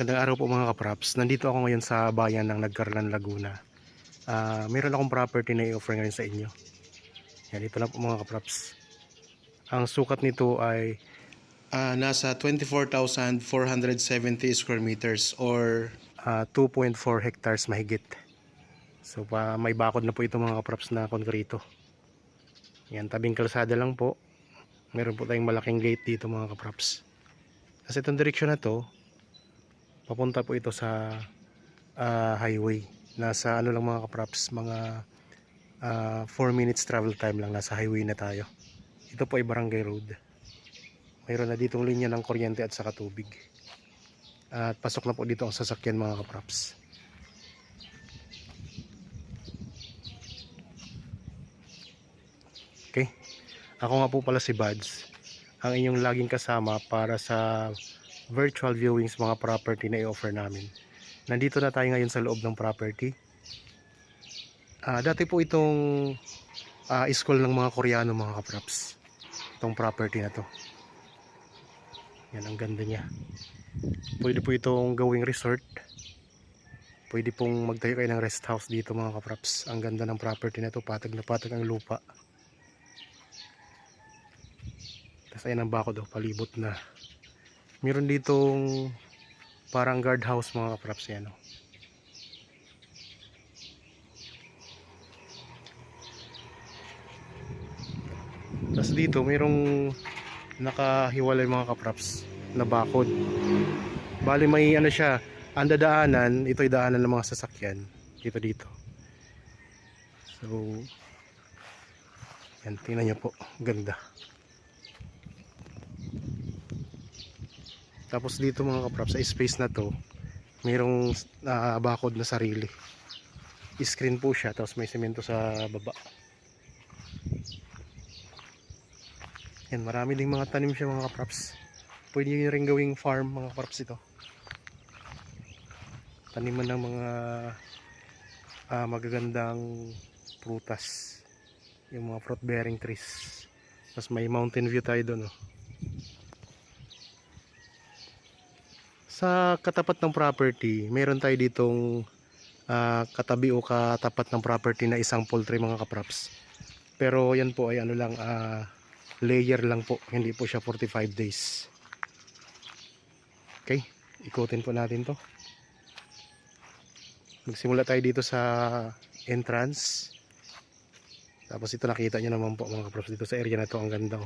Magandang araw po mga kapraps. Nandito ako ngayon sa bayan ng Nagcarlan, Laguna. Meron akong property na i-offer ngayon sa inyo. Yan, ito lang po mga kapraps. Ang sukat nito ay nasa 24,470 square meters or 2.4 hectares mahigit. So may bakod na po ito mga kapraps na konkrito. Yan, tabing kalsada lang po. Meron po tayong malaking gate dito mga kapraps. Kasi itong direksyon na to, papunta po ito sa highway. Nasa ano lang mga kapraps, mga 4 minutes travel time lang, nasa highway na tayo. Ito po ay barangay road. Mayroon na ditong linya ng kuryente at saka tubig. At pasok na po dito ang sasakyan mga kapraps. Okay. Ako nga po pala si Bads, ang inyong laging kasama para sa virtual viewings mga property na i-offer namin. Nandito na tayo ngayon sa loob ng property. Dati po itong school ng mga Koreano mga kapraps. Itong property na to. Yan, ang ganda niya. Pwede po itong gawing resort. Pwede pong magtayo kayo ng rest house dito mga kapraps. Ang ganda ng property na to. Patag na patag ang lupa. Tapos ayan ang bakod, palibot na. Meron ditong parang guardhouse mga kapraps yan. Tapos dito mayroong nakahiwalay mga kapraps na bakod. Bali may ano siya, ang dadaanan, ito ay daanan ng mga sasakyan dito. So yan, tingnan nyo po, ganda. Tapos dito mga kapraps, sa space na to mayroong bakod na sarili. Screen po siya, tapos may semento sa baba. Yan, marami ding mga tanim siya mga kapraps. Pwede nyo rin gawing farm mga kapraps ito. Taniman ng mga magagandang prutas. Yung mga fruit bearing trees. Tapos may mountain view tayo doon. Sa katapat ng property, meron tayo ditong katabi o katapat ng property na isang poultry mga kapraps. Pero yan po ay ano lang, layer lang po, hindi po siya 45 days. Okay, ikutin po natin to. Magsimula tayo dito sa entrance. Tapos ito nakita nyo naman po mga kapraps, dito sa area na to, ang ganda.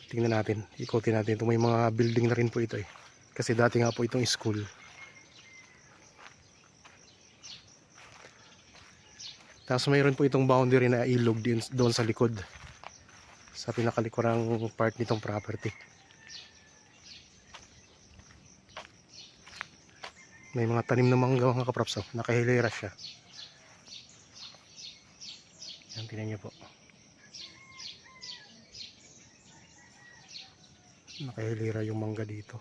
Tingnan natin, ikutin natin ito. May mga building na rin po ito kasi dati nga po itong school. Tapos mayroon po itong boundary na ilog doon sa likod, sa pinakalikurang part nitong property. May mga tanim na mangga mga kapraps, nakahilera siya. Yan, tingnan niyo po, nakahilera yung mangga dito.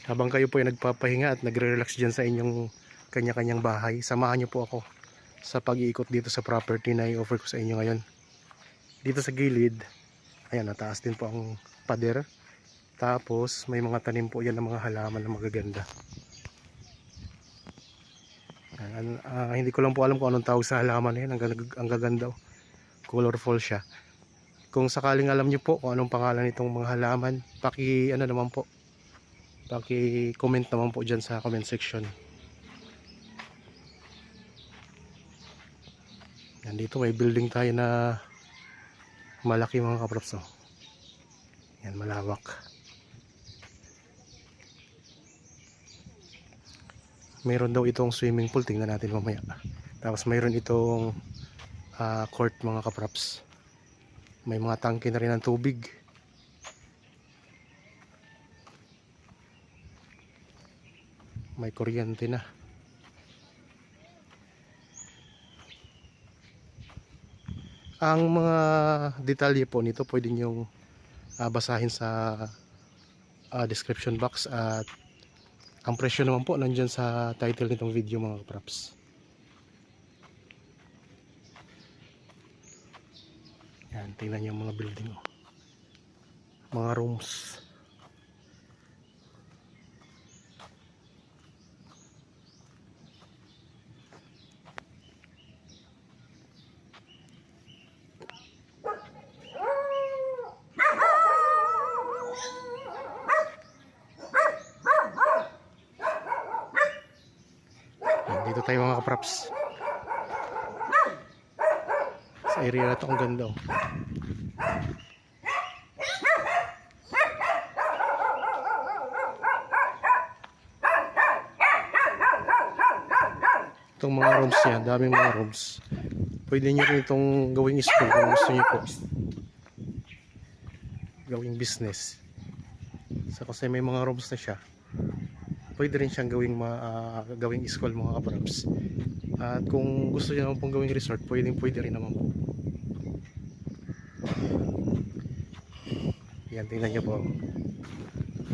Habang kayo po ay nagpapahinga at nagre-relax dyan sa inyong kanya-kanyang bahay, samahan nyo po ako sa pag-iikot dito sa property na i-offer ko sa inyo ngayon. Dito sa gilid, ayan, nataas din po ang pader. Tapos may mga tanim po yan ng mga halaman na magaganda. Hindi ko lang po alam kung anong tawag sa halaman na yan. Ang gaganda, colorful siya. Kung sakaling alam nyo po kung anong pangalan nitong mga halaman, paki-comment naman po dyan sa comment section. Yan, dito may building tayo na malaki mga kapraps. Yan, malawak. Mayroon daw itong swimming pool, tingnan natin mamaya. Tapos mayroon itong court mga kapraps. May mga tangke na rin ng tubig. May kuryente na. Ang mga detalye po nito pwede nyong basahin sa description box at Ang presyo naman po nandyan sa title nitong video mga kapraps. Yan, tingnan nyo yung mga building, oh. Mga rooms. Dito tayo mga kapraps. Sa area na to, ang ganda, oh. Itong mga rooms niya, daming mga rooms. Pwede nyo rin itong gawing school kung gusto nyo po. Gawing business. So kasi may mga rooms na siya, pwede rin siyang gawing school mga kapraps. At kung gusto niyo naman pong gawing resort, pwede rin naman po. Yan, tingnan nyo po.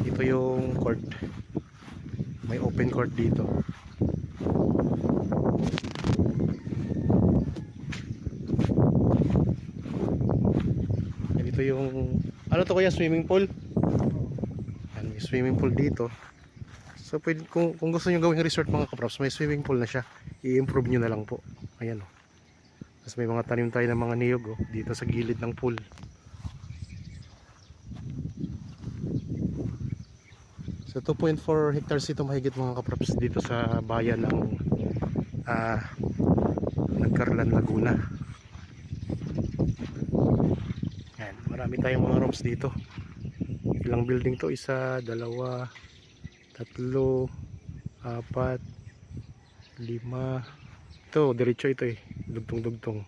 Dito yung court. May open court dito. Yan, dito yung ano to kuya, swimming pool. Yan, may swimming pool dito. So pwede, kung gusto niyo gawing resort mga kapraps, may swimming pool na siya. I-improve nyo na lang po. Ayan, oh. Tapos may mga tanim tayo ng mga niyog, oh, dito sa gilid ng pool. So 2.4 hectares ito mahigit mga kapraps dito sa bayan ng Nagcarlan, Laguna. Ayan, marami tayong mga rooms dito. Ilang building to? Isa, dalawa, tatlo, apat, lima. Ito, diretso ito eh. Dugtong-dugtong.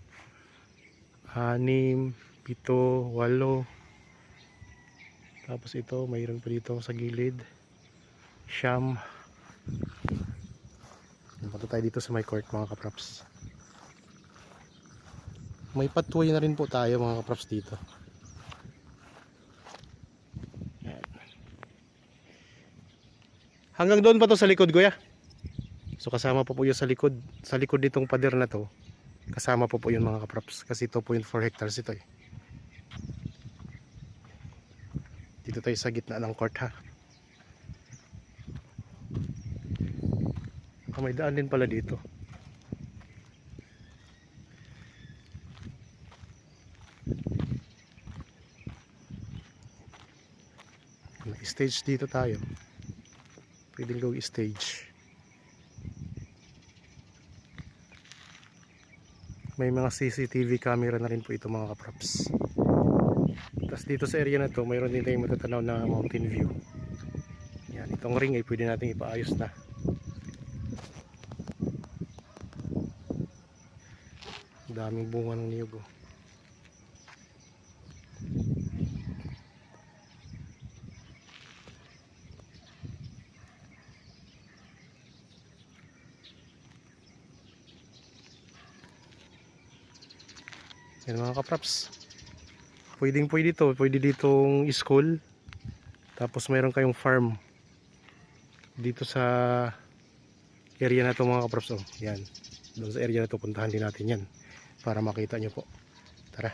6, 7, 8. Tapos ito, mayroon pa dito sa gilid. Siyam. Punta tayo dito sa my court mga kapraps. May pathway na rin po tayo mga kapraps dito. Ayan. Hanggang doon pa to sa likod, kuya. So kasama po yun sa likod. Sa likod nitong pader na to, kasama po yun mga kapraps. Kasi 2.4 hectares ito eh. Dito tayo sa gitna ng court, ha. May daan din pala dito. May stage dito tayo. Pwedeng gawing stage. May mga CCTV camera na rin po ito mga kapraps. Tapos dito sa area na to, mayroon din tayong matatanaw na mountain view. Yan, itong ring ay pwede natin ipaayos na. Daming bunga ng niyog, oh. Yan mga kapraps. Pwede to, pwede ditong school. Tapos mayroon kayong farm dito sa area na to mga kapraps, oh. Yan. Doon sa area na to, puntahan din natin yan para makita nyo po. Tara.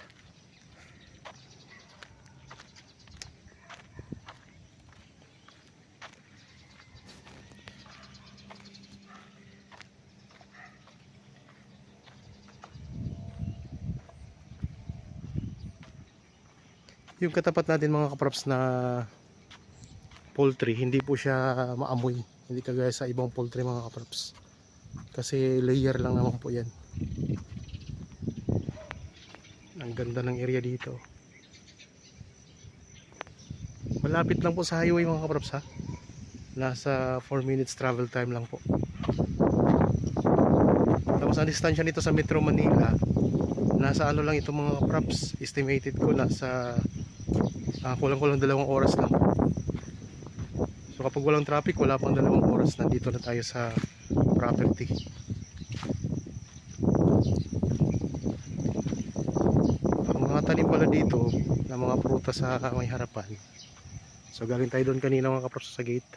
Yung katapat natin mga kapraps na poultry, hindi po siya maamoy. Hindi kagaya sa ibang poultry mga kapraps. Kasi layer lang naman po yan. Ang ganda ng area dito. Malapit lang po sa highway mga kapraps, ha. Nasa 4 minutes travel time lang po. Tapos ang distansya nito sa Metro Manila, nasa ano lang ito mga kapraps, estimated ko nasa kulang-kulang 2 oras lang. So kapag walang traffic, wala pang 2 oras, nandito na tayo sa property. Ang mga tanim pala dito na mga prutas sa may harapan. So galing tayo doon kanina mga kapraps sa gate.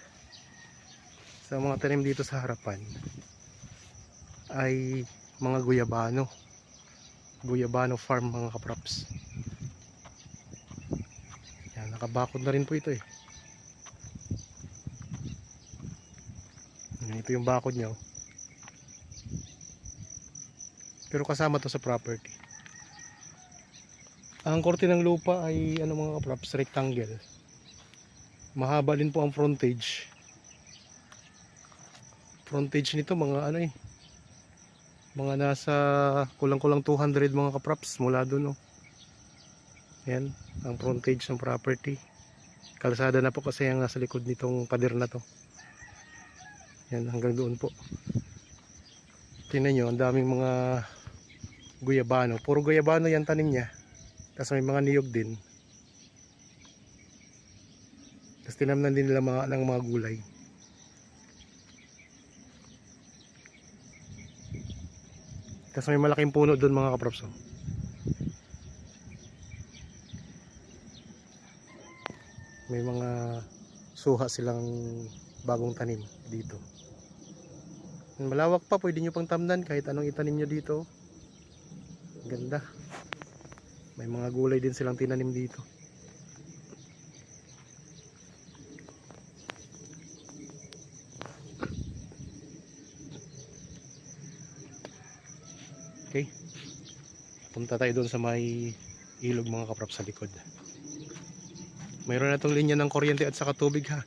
Sa mga tanim dito sa harapan ay mga guyabano farm mga kaprops. Yan, nakabakod na rin po ito eh. Yan, ito yung bakod niya oh. Pero kasama to sa property. Ang korte ng lupa ay ano mga kaprops, rectangle. Mahaba din po ang frontage. Frontage nito mga ano eh, mga nasa kulang-kulang 200 mga kaprops mula doon oh. Yan ang frontage ng property. Kalsada na po kasi ang nasa likod nitong pader na to. Yan hanggang doon po. Tingnan nyo, ang daming mga guyabano. Puro guyabano yan tanim niya. Tapos may mga niyog din. Tapos tinamnan din nila ng mga gulay. Tapos may malaking puno doon mga kaprops oh. May mga suha silang bagong tanim dito. Malawak pa, pwede nyo pang tamnan kahit anong itanim nyo dito. Ganda. May mga gulay din silang tinanim dito. Okay, punta tayo doon sa may ilog mga kaprop sa likod. Mayroon na itong linya ng kuryente at saka tubig ha.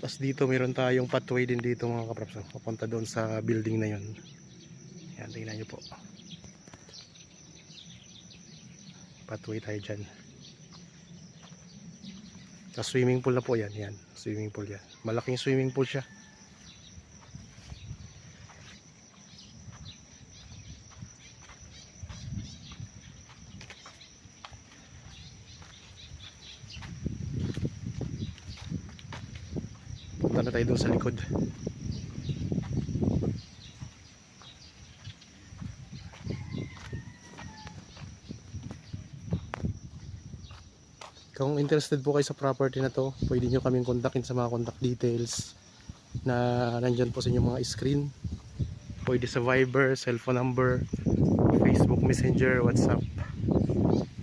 Tapos dito mayroon tayong pathway din dito mga kaprops, papunta doon sa building na yon. Yan, tingnan nyo po, pathway tayo dyan. Tapos swimming pool na po yan. Yan, swimming pool yan. Malaking swimming pool siya. Punta na tayo doon sa likod. Kung interested po kayo sa property na to, pwede nyo kaming kontakin sa mga contact details na nandyan po sa inyong mga screen. Pwede sa Viber, cellphone number, Facebook Messenger, WhatsApp,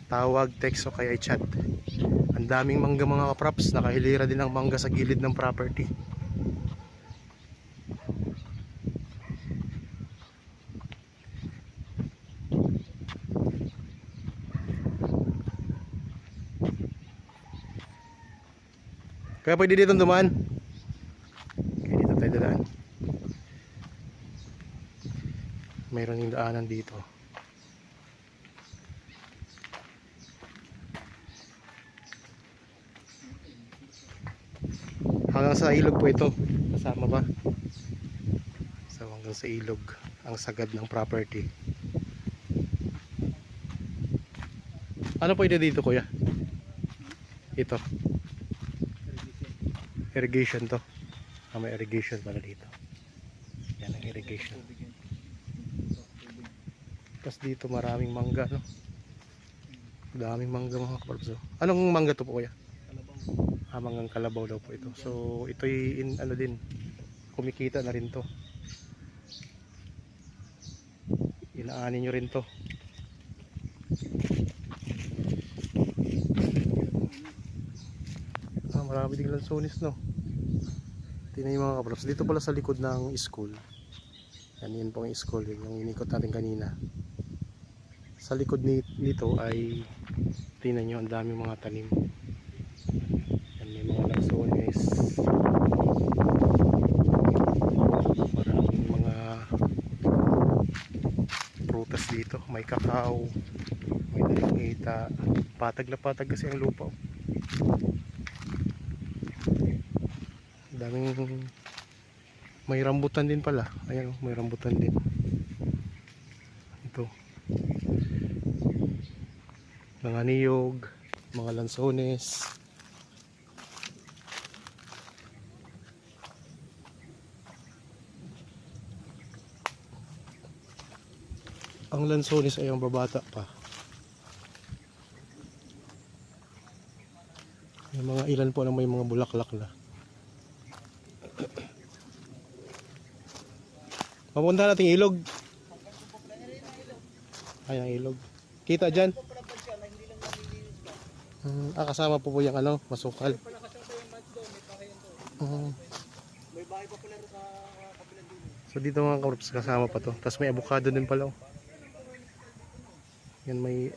tawag, text o kaya chat. Ang daming mangga mga kaprops, nakahilira din ang mangga sa gilid ng property. Kaya pwede dito dumaan. Okay, dito tayo dadaan. Mayroon yung daanan dito. Hanggang sa ilog po ito. Kasama ba? So hanggang sa ilog ang sagad ng property. Ano pwede dito kuya? Ito. Irrigation to. May irrigation pala dito. Yan ang irrigation. Tapos dito maraming mangga, no? Daming mangga mga kaprops. Anong mangga to po kuya? Kalabaw. Manggang kalabaw daw po ito. So ito'y ano din, kumikita na rin to. Inaanin nyo rin to. Marami din lansones, no? Tingnan yung mga kaprops. Dito pala sa likod ng school. Yan po ang school, yung inikot natin kanina. Sa likod nito ay tingnan nyo, ang daming mga tanim. Yan, may mga lansones. Maraming mga prutas dito. May kakao, may dalangita. Patag na patag kasi ang lupa. Daming, may rambutan din pala. Ayan, may rambutan din. Ito. Mga niyog, mga lansones. Ang lansones ay ang babata pa. May mga ilan po na may mga bulaklak na. Papunta natin ilog. Ay, ang ilog. Kita dyan. Kasama po yung ano, masukal. May bahay pa pala sa kabilang dulo. So dito mga kaprops, kasama pa to. Tapos may avocado din pala. Yan, may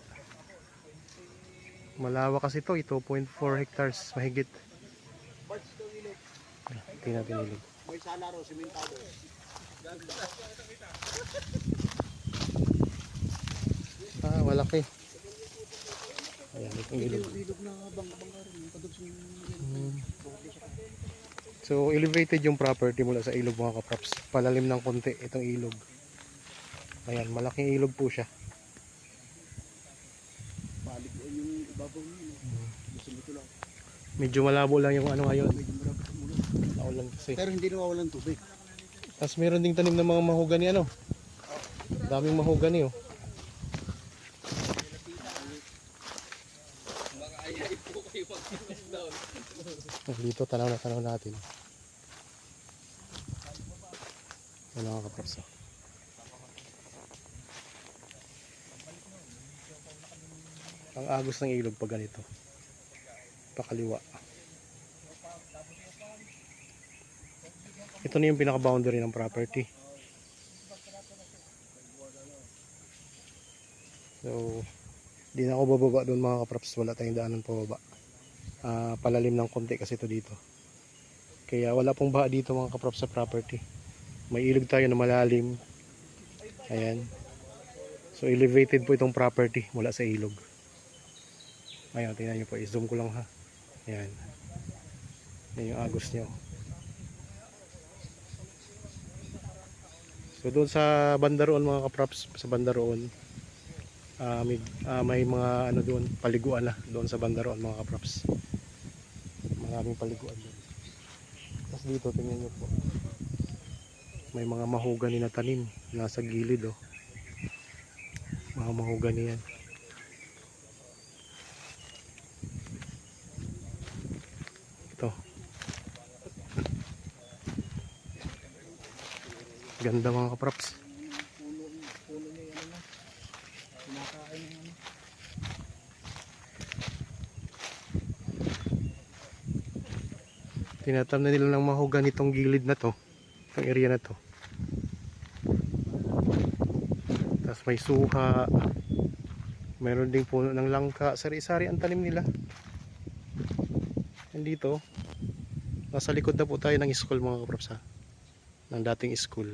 malawak kasi to, 2.4 hectares mahigit. Parts daw ilog. Tingnan natin ilog. May sala raw, simentado. Malaki. Ayan, itong ilog. Ilog na bangka rin. Padugsong So elevated yung property mula sa ilog mga kaprops. Palalim ng konti itong ilog. Ayan, malaking ilog po siya. balik yung ibabaw niyo. Gusto mo ito lang. Medyo malabo lang yung ano ngayon. Medyo marami sa mulo. Naulan kasi. Pero hindi nawawalan tubig. Tapos meron ding tanim ng mga mahogani ano. Daming mahogani oh. Dito tanaw natin. Ano mga kaprops oh. Ang agos ng ilog pag ganito. Pakaliwa. Ito na yung pinaka-boundary ng property. So, di na ako bababa doon mga kaprops. Wala tayong daanan pababa. Palalim ng konti kasi ito dito. Kaya wala pong baha dito mga kaprops sa property. May ilog tayo na malalim. Ayan. So, elevated po itong property mula sa ilog. Ayan, tingnan nyo po. I-zoom ko lang ha. Ayan. Yan yung agos nyo. So doon sa banda roon mga kaprops, sa banda roon, may mga ano doon, paliguan na doon sa banda roon mga kaprops. Maraming paliguan doon. Tapos dito tingnan nyo po. May mga mahogani na tanim nasa gilid oh. Mga mahogani yan. Ito. Ganda mga kaprops. Puno niya yan ano. Kinakain ng ano. Tinatam na nila ng mahogani itong gilid na to. Itong area na to. Tapos may suha. Meron ding puno ng langka. Sari-sari ang tanim nila. Nandito. Nasa likod na po tayo ng school mga kaprops ha. Ng dating school.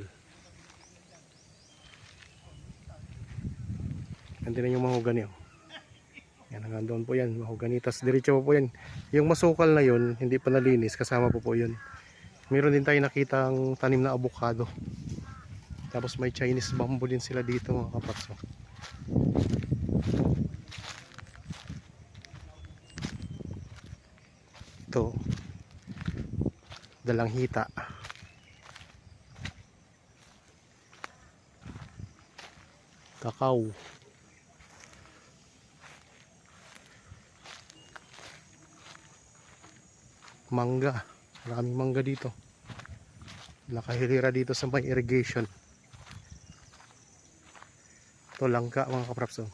Ganda na yung mahogani oh. Yan, hanggang doon po yan, mahogani. Tapos diretso po yan. Yung masukal na yun, hindi pa nalinis, kasama po yun. Meron din tayo nakitang tanim na avocado. Tapos may Chinese bamboo din sila dito mga kapatso. Ito, dalang hita. Kakao. Mangga. Maraming mangga dito. Nakahilira dito sa may irrigation. Ito langka mga kaprops oh.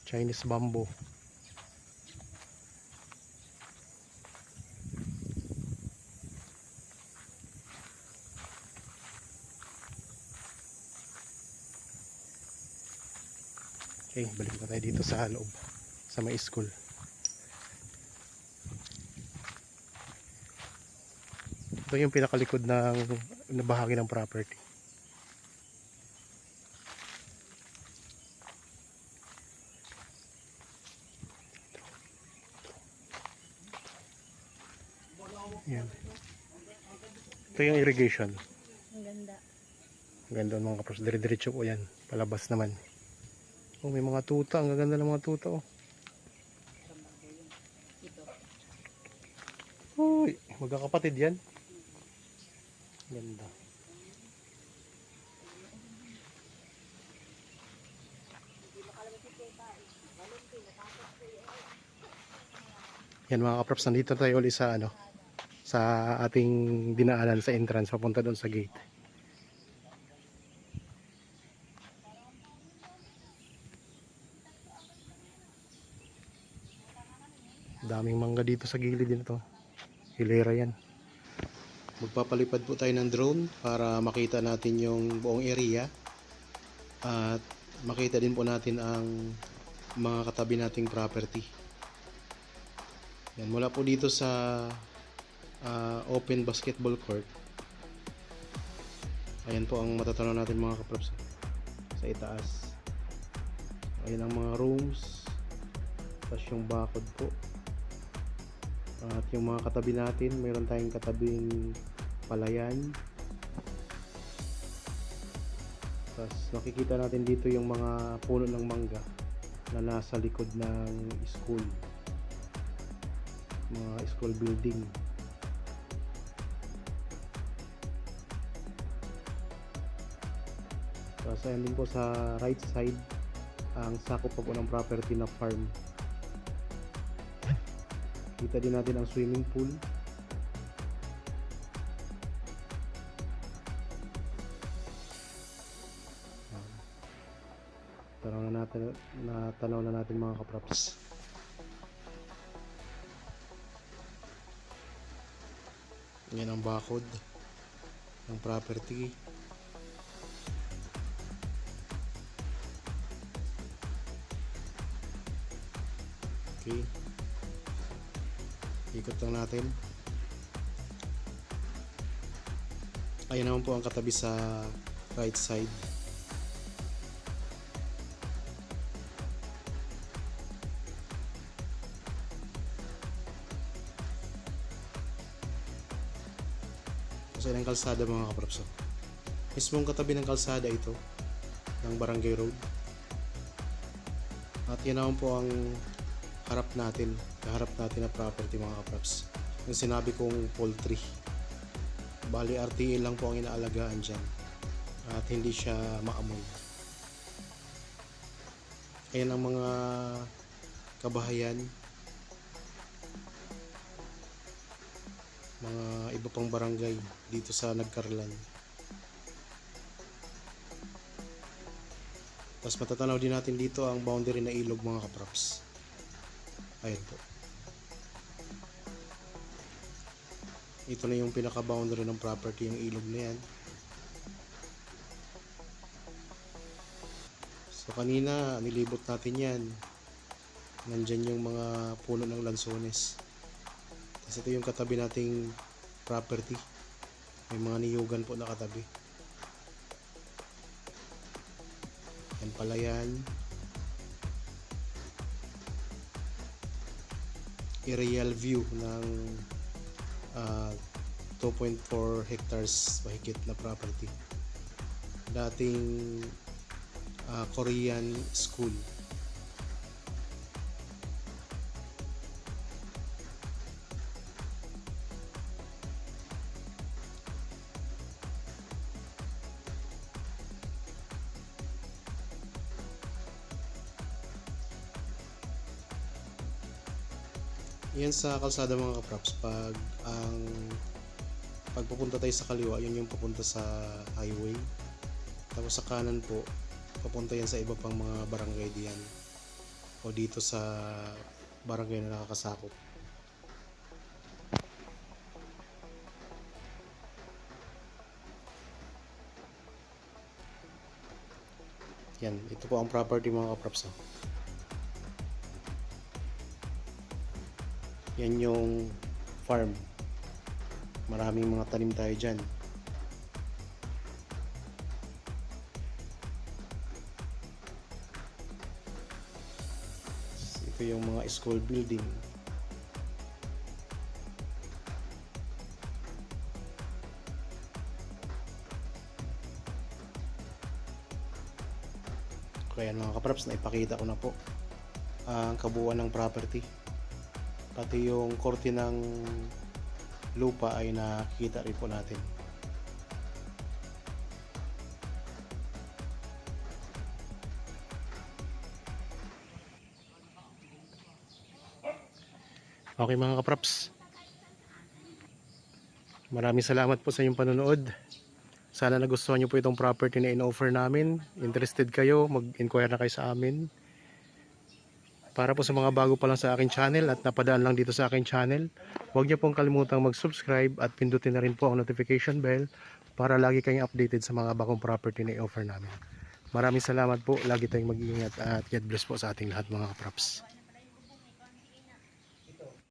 Chinese bamboo. Okay, balik na tayo dito sa loob. Sa may school. Ito yung pinakalikod ng bahagi ng property. Yan. Ito yung irrigation. Ang ganda. Ang ganda mga kapros. Dire-diretso po yan. Palabas naman. Oh, may mga tuta. Ang gaganda ng mga tuta oh. Uy, magkakapatid yan. Ganda. Yan mga kaprops, nandito tayo ulit sa sa ating dinaanan sa entrance papunta doon sa gate. Daming mangga dito sa gilid din ito. Hilera yan. Magpapalipad po tayo ng drone para makita natin yung buong area at makita din po natin ang mga katabi nating property. Yan, mula po dito sa open basketball court. Ayan po ang matatanaw natin mga kaprops sa itaas. Ayan ang mga rooms. Tapos yung bakod po. At yung mga katabi natin, mayroon tayong katabing palayan. Tapos nakikita natin dito yung mga puno ng mangga na nasa likod ng school. Mga school building. Tapos ayan din po sa right side ang sakop pa po ng property na farm. Kita din natin ang swimming pool. Tanaw na natin mga kaprops. Yan ang bakod ng property. Okay. Ikot lang natin. Ayan naman po ang katabi sa right side. Kasi ng kalsada mga kaprops. Mismong katabi ng kalsada ito ng Barangay Road. At yan naman po ang kaharap natin na property mga kaprops. Yung sinabi kong poultry. Bali RTA lang po ang inaalagaan dyan. At hindi siya maamoy. Ayan ang mga kabahayan. Mga iba pang barangay dito sa Nagkarlan. Tapos matatanaw din natin dito ang boundary na ilog mga kaprops. Ayan po. Ito na yung pinaka-boundary ng property, yung ilog na yan. So kanina nilibot natin yan. Nandyan yung mga puno ng lansones. Tapos ito yung katabi nating property. May mga niyugan po na katabi. Yan pala yan. Aerial view ng 2.4 hectares mahigit na property. Dating Korean school. Yan sa kalsada mga kaprops, pag pupunta tayo sa kaliwa, yun yung papunta sa highway. Tapos sa kanan po, papunta yan sa iba pang mga barangay diyan o dito sa barangay na nakakasakop. Yan, ito po ang property mga kaprops. Yan yung farm. Maraming mga tanim tayo dyan. Ito yung mga school building. Kaya mga kaprops, naipakita ko na po ang kabuuan ng property. Pati yung korte ng lupa ay nakikita rin po natin. Okay mga kapraps, maraming salamat po sa inyong panonood. Sana nagustuhan nyo po itong property na in-offer namin. Interested kayo, mag-inquire na kayo sa amin. Para po sa mga bago pa lang sa akin channel at napadaan lang dito sa akin channel, huwag nyo pong kalimutang mag-subscribe at pindutin na rin po ang notification bell para lagi kayong updated sa mga bagong property na i-offer namin. Maraming salamat po, lagi tayong mag-iingat at God bless po sa ating lahat mga kapraps.